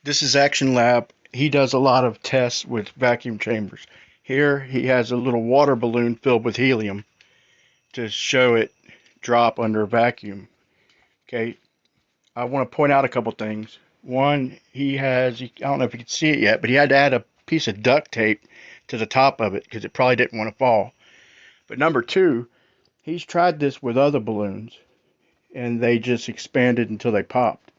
This is Action Lab. He does a lot of tests with vacuum chambers. Here he has a little water balloon filled with helium to show it drop under a vacuum. Okay, I want to point out a couple things. One, I don't know if you can see it yet, but he had to add a piece of duct tape to the top of it because it probably didn't want to fall. But number two, he's tried this with other balloons and they just expanded until they popped.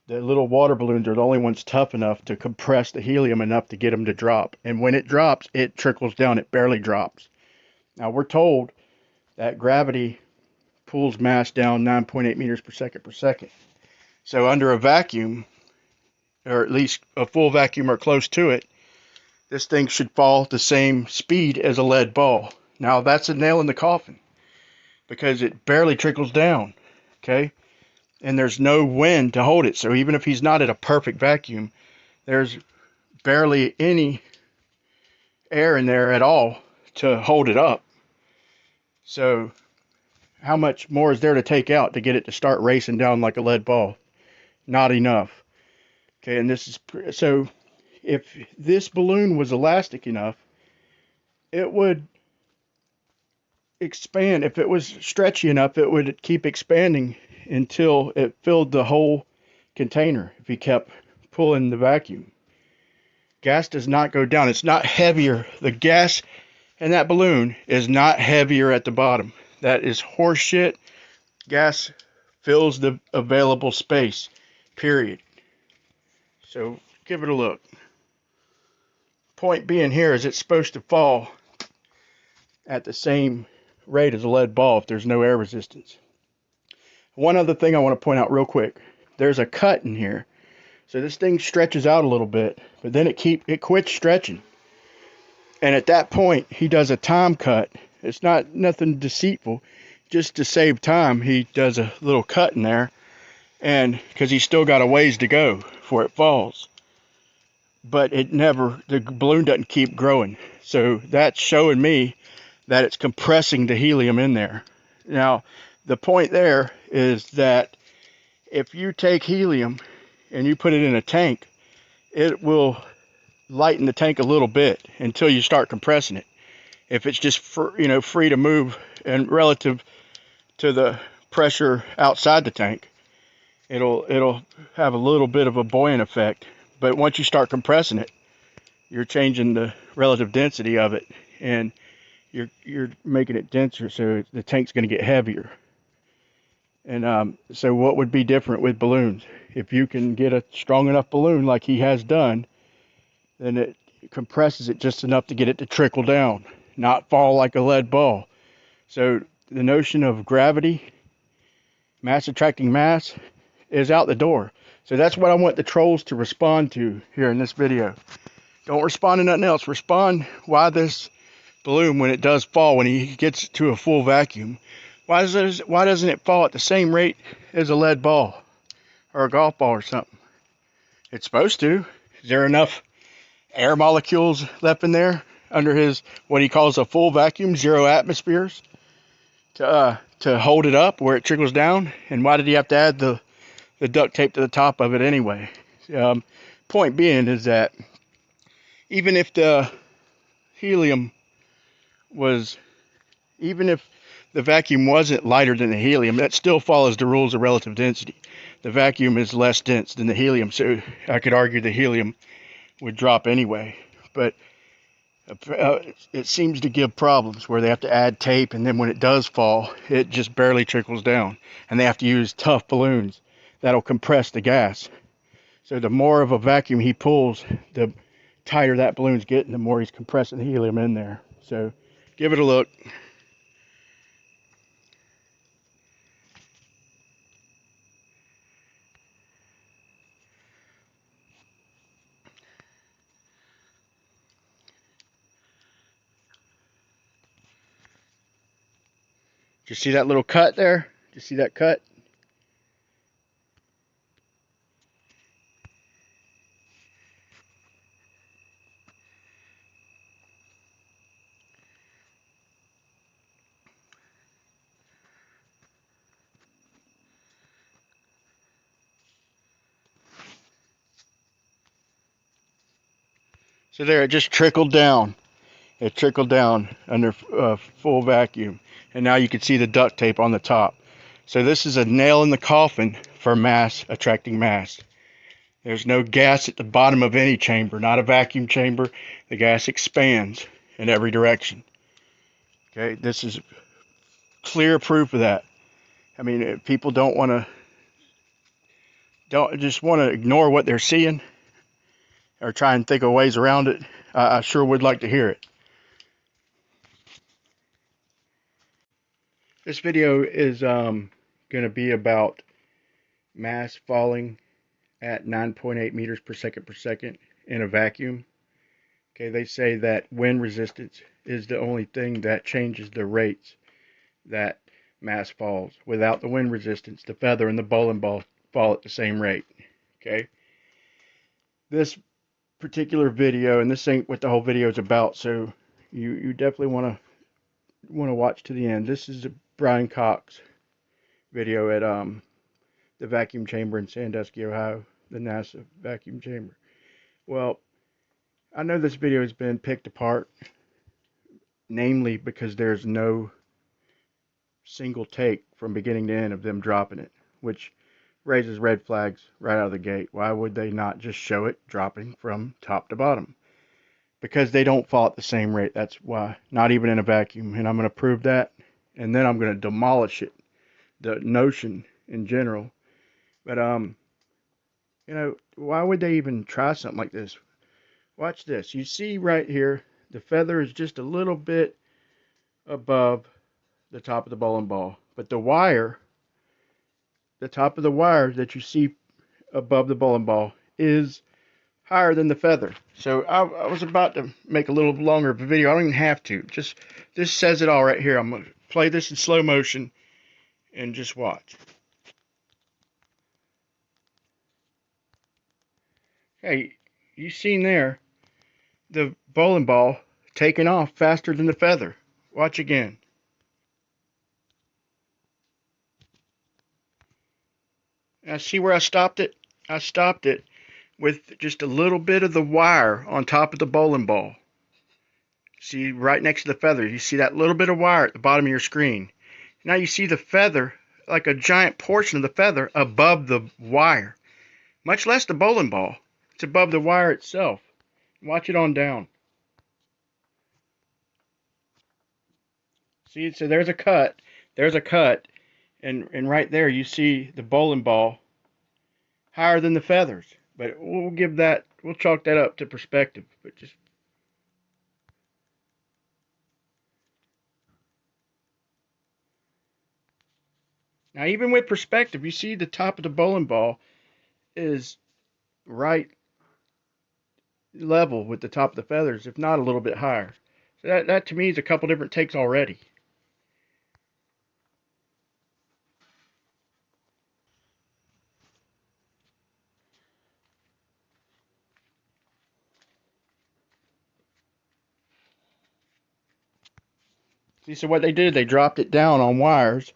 The little water balloons are the only ones tough enough to compress the helium enough to get them to drop. And when it drops, it trickles down. It barely drops. Now, we're told that gravity pulls mass down 9.8 meters per second per second. So under a vacuum, or at least a full vacuum or close to it, this thing should fall at the same speed as a lead ball. Now, that's a nail in the coffin because it barely trickles down. Okay? And there's no wind to hold it. So even if he's not at a perfect vacuum, there's barely any air in there at all to hold it up. So how much more is there to take out to get it to start racing down like a lead ball? Not enough. Okay, and so if this balloon was elastic enough, it would expand. If it was stretchy enough, it would keep expanding until it filled the whole container if he kept pulling the vacuum. Gas does not go down. It's not heavier. The gas in that balloon is not heavier at the bottom. That is horseshit. Gas fills the available space, period. So give it a look. Point being here is it's supposed to fall at the same rate as a lead ball if there's no air resistance. One other thing I want to point out real quick. There's a cut in here. So this thing stretches out a little bit, but then it quits stretching. And at that point, he does a time cut. It's not nothing deceitful. Just to save time, he does a little cut in there, and because he's still got a ways to go before it falls. But the balloon doesn't keep growing. So that's showing me that it's compressing the helium in there. Now, the point there is that if you take helium and you put it in a tank, it will lighten the tank a little bit until you start compressing it. If it's just free to move and relative to the pressure outside the tank, it'll have a little bit of a buoyant effect. But once you start compressing it, you're changing the relative density of it, and you're making it denser, so the tank's going to get heavier. And so what would be different with balloons? If you can get a strong enough balloon like he has done, then it compresses it just enough to get it to trickle down, not fall like a lead ball. So the notion of gravity, mass attracting mass, is out the door. So that's what I want the trolls to respond to here in this video. Don't respond to nothing else. Respond why this balloon, when it does fall, when he gets to a full vacuum, why doesn't it fall at the same rate as a lead ball or a golf ball or something? It's supposed to. Is there enough air molecules left in there under his what he calls a full vacuum, 0 atmospheres, to hold it up where it trickles down? And why did he have to add the duct tape to the top of it anyway? Point being is that even if the helium was, even if the vacuum wasn't lighter than the helium, that still follows the rules of relative density. The vacuum is less dense than the helium, so I could argue the helium would drop anyway. But it seems to give problems where they have to add tape, and then when it does fall, it just barely trickles down. And they have to use tough balloons that'll compress the gas. So the more of a vacuum he pulls, the tighter that balloon's getting, the more he's compressing the helium in there. So give it a look. Do you see that little cut there? Do you see that cut? So there, it just trickled down. It trickled down under full vacuum. And now you can see the duct tape on the top. So this is a nail in the coffin for mass attracting mass. There's no gas at the bottom of any chamber, not a vacuum chamber. The gas expands in every direction. Okay, this is clear proof of that. I mean, if people don't just want to ignore what they're seeing or try and think of ways around it, I sure would like to hear it. This video is going to be about mass falling at 9.8 meters per second in a vacuum. Okay, they say that wind resistance is the only thing that changes the rates that mass falls. Without the wind resistance, the feather and the bowling ball fall at the same rate. Okay, this particular video, and this ain't what the whole video is about, so you definitely want to watch to the end. This is a Brian Cox video at the vacuum chamber in Sandusky, Ohio, the NASA vacuum chamber. Well, I know this video has been picked apart, namely because there's no single take from beginning to end of them dropping it, which raises red flags right out of the gate. Why would they not just show it dropping from top to bottom? Because they don't fall at the same rate. That's why. Not even in a vacuum. And I'm going to prove that, and then I'm going to demolish it, the notion in general. But you know, why would they even try something like this? Watch this. You see right here, the feather is just a little bit above the top of the bowling ball. But the wire, the top of the wire that you see above the bowling ball is higher than the feather. So I was about to make a little longer of a video. I don't even have to. Just this says it all right here. I'm going to play this in slow motion and just watch. Hey, you seen there the bowling ball taking off faster than the feather. Watch again. Now see where I stopped it? I stopped it with just a little bit of the wire on top of the bowling ball. See, right next to the feather, you see that little bit of wire at the bottom of your screen. Now you see the feather, like a giant portion of the feather above the wire. Much less the bowling ball. It's above the wire itself. Watch it on down. See, so there's a cut. There's a cut. And right there you see the bowling ball higher than the feathers. But we'll chalk that up to perspective. But just now, even with perspective, you see the top of the bowling ball is right level with the top of the feathers, if not a little bit higher. So that to me is a couple different takes already. See, so what they did, they dropped it down on wires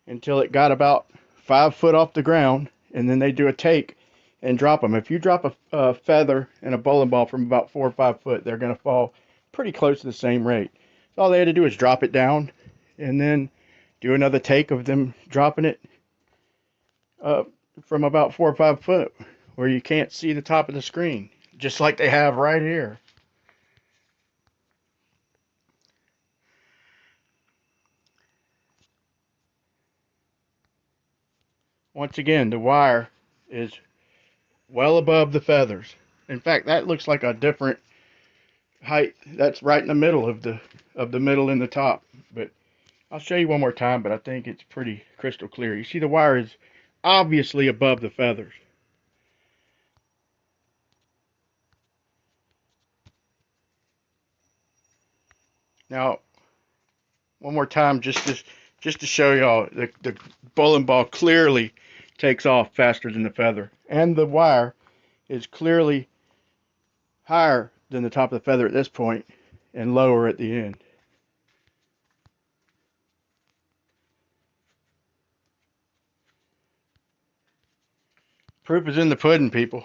until it got about 5 foot off the ground, and then they do a take and drop them. If you drop a feather and a bowling ball from about 4 or 5 foot, they're going to fall pretty close to the same rate. So all they had to do is drop it down and then do another take of them dropping it from about 4 or 5 foot where you can't see the top of the screen, just like they have right here. Once again, the wire is well above the feathers. In fact, that looks like a different height. That's right in the middle of the middle and the top. But I'll show you one more time, but I think it's pretty crystal clear. You see the wire is obviously above the feathers. Now, one more time, just to show y'all, the bowling ball clearly takes off faster than the feather, and the wire is clearly higher than the top of the feather at this point and lower at the end. Proof is in the pudding, people.